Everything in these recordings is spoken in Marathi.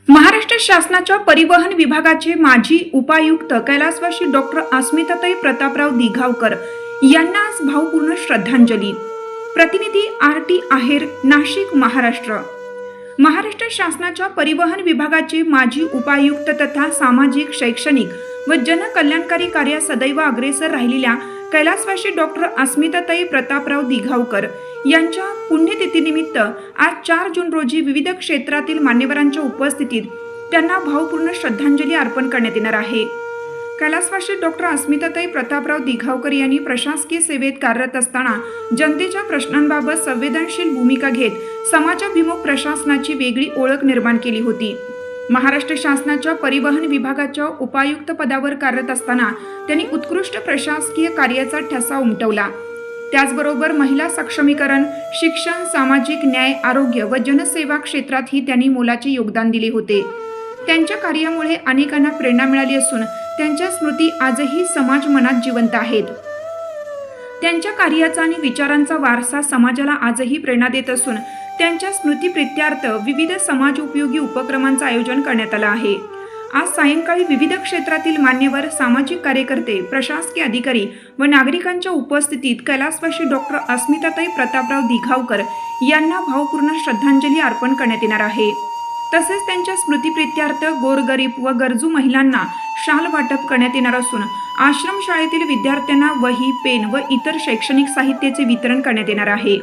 महाराष्ट्र शासनाच्या परिवहन विभागाचे माजी उपायुक्त कैलासवासी डॉक्टर अस्मिताताई प्रतापराव दिघावकर यांना आज भावपूर्ण श्रद्धांजली। प्रतिनिधी आरटी आहेर, नाशिक, महाराष्ट्र। महाराष्ट्र शासनाच्या परिवहन विभागाचे माजी उपायुक्त तथा सामाजिक, शैक्षणिक व जनकल्याणकारी कार्यात सदैव अग्रेसर राहिलेल्या कैलासवासी डॉक्टर अस्मिताताई प्रतापराव दिघावकर यांच्या पुण्यतिथीनिमित्त आज 4 जून रोजी विविध क्षेत्रातील मान्यवरांच्या उपस्थितीत त्यांना भावपूर्ण श्रद्धांजली अर्पण करण्यात येणार आहे। कैलासवासी डॉक्टर अस्मिताताई प्रतापराव दिघावकर यांनी प्रशासकीय सेवेत कार्यरत असताना जनतेच्या प्रश्नांबाबत संवेदनशील भूमिका घेत समाजाभिमुख प्रशासनाची वेगळी ओळख निर्माण केली होती। महाराष्ट्र शासनाच्या परिवहन विभागाच्या उपायुक्त पदावर कार्यरत असताना त्यांनी उत्कृष्ट प्रशासकीय कार्याचा ठसा उमटवला। त्याचबरोबर महिला सक्षमीकरण, शिक्षण, सामाजिक न्याय, आरोग्य व जनसेवा क्षेत्रातही त्यांनी मोलाचे योगदान दिले होते। त्यांच्या कार्यामुळे अनेकांना प्रेरणा मिळाली असून त्यांच्या स्मृती आजही समाज मनात जिवंत आहेत। त्यांच्या कार्याचा आणि विचारांचा वारसा समाजाला आजही प्रेरणा देत असून त्यांच्या स्मृतीप्रित्यर्थ विविध समाज उपयोगी उपक्रमांचे आयोजन करण्यात आले आहे। आज सायंकाळी विविध क्षेत्रातील मान्यवर, सामाजिक कार्यकर्ते, प्रशासकीय अधिकारी व नागरिकांच्या उपस्थितीत कैलासवासी डॉक्टर अस्मिताताई प्रतापराव दिघावकर यांना भावपूर्ण श्रद्धांजली अर्पण करण्यात येणार आहे। तसेच त्यांच्या स्मृतीप्रित्यर्थ गोरगरीब व गरजू महिलांना शाल वाटप करण्यात येणार असून आश्रमशाळेतील विद्यार्थ्यांना वही, पेन व इतर शैक्षणिक साहित्याचे वितरण करण्यात येणार आहे।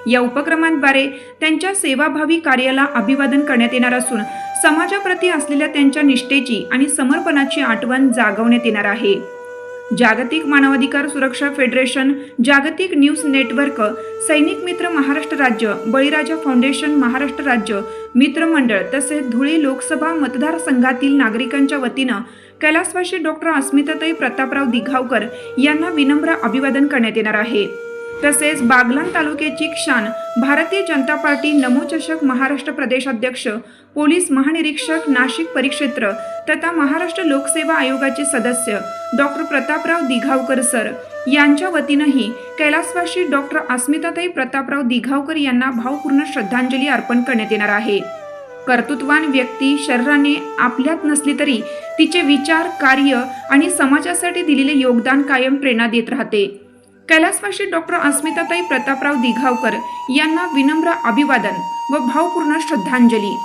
या उपक्रमांद्वारे त्यांच्या सेवाभावी कार्याला अभिवादन करण्यात येणार असून समाजाप्रती असलेल्या त्यांच्या निष्ठेची आणि समर्पणाची आठवण जागवण्यात येणार आहे। जागतिक मानवाधिकार सुरक्षा फेडरेशन, जागतिक न्यूज नेटवर्क, सैनिक मित्र महाराष्ट्र राज्य, बळीराजा फाउंडेशन महाराष्ट्र राज्य, मित्रमंडळ तसेच धुळे लोकसभा मतदारसंघातील नागरिकांच्या वतीनं कैलासवासी डॉक्टर अस्मिताताई प्रतापराव दिघावकर यांना विनम्र अभिवादन करण्यात येणार आहे। तसेच बागलाण तालुक्याची शान भारतीय जनता पार्टी नमोचषक महाराष्ट्र प्रदेशाध्यक्ष, पोलीस महानिरीक्षक नाशिक परिक्षेत्र तथा महाराष्ट्र लोकसेवा आयोगाचे सदस्य डॉक्टर प्रतापराव दिघावकर सर यांच्या वतीनंही कैलासवासी डॉक्टर अस्मिताताई प्रतापराव दिघावकर यांना भावपूर्ण श्रद्धांजली अर्पण करण्यात येणार आहे। कर्तृत्ववान व्यक्ती शरीराने आपल्यात नसली तरी तिचे विचार, कार्य आणि समाजासाठी दिलेले योगदान कायम प्रेरणा देत राहते। कैलासवासी डॉक्टर अस्मिताताई प्रतापराव दिघावकर यांना विनम्र अभिवादन व भावपूर्ण श्रद्धांजली।